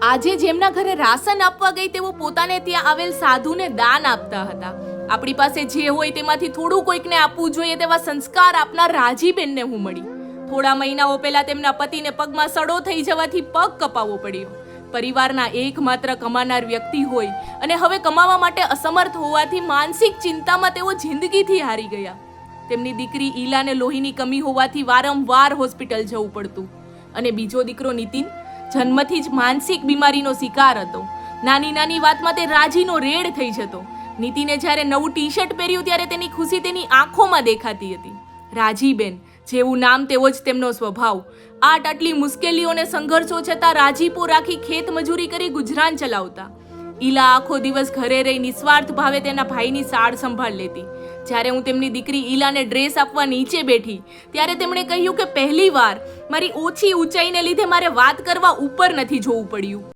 આજે જેમના ઘરે રાશન આપવા ગઈ તેઓ પોતાને ત્યાં આવેલ સાધુને દાન આપતા હતા. આપણી પાસે જે હોય તેમાંથી થોડું કોઈકને આપવું જોઈએ તેવા સંસ્કાર આપનાર રાજીબેનને હું મળી. થોડા મહિનાઓ પહેલા તેમના પતિને પગમાં સડો થઈ જવાથી પગ કપાવવો પડ્યો. પરિવારના એકમાત્ર કમાનાર વ્યક્તિ હોય અને હવે કમાવા માટે અસમર્થ હોવાથી માનસિક ચિંતામાં તેઓ જિંદગીથી હારી ગયા. તેમની દીકરી ઈલાને લોહીની કમી હોવાથી વારંવાર હોસ્પિટલ જવું પડતું અને બીજો દીકરો નીતિન જન્મથી જ માનસિક બીમારીનો શિકાર હતો. નાની નાની વાતમાં તે રાજીનો રેડ થઈ જતો. નીતિને જ્યારે નવું ટી શર્ટ પહેર્યું ત્યારે તેની ખુશી તેની આંખોમાં દેખાતી હતી. રાજીબેન, જેવું નામ તેવો જ તેમનો સ્વભાવ. આટલી મુશ્કેલીઓને સંઘર્ષો છતાં રાજીપો રાખી ખેત મજૂરી કરી ગુજરાન ચલાવતા. ઈલા આખો દિવસ ઘરે રહી નિસ્વાર્થ ભાવે તેના ભાઈની સાળ સંભાળ લેતી. જ્યારે હું તેમની દીકરી ઈલાને ડ્રેસ આપવા નીચે બેઠી ત્યારે તેમણે કહ્યું કે પહેલી વાર મારી ઓછી ઊંચાઈને લીધે મારે વાત કરવા ઉપર નથી જોવું પડ્યું.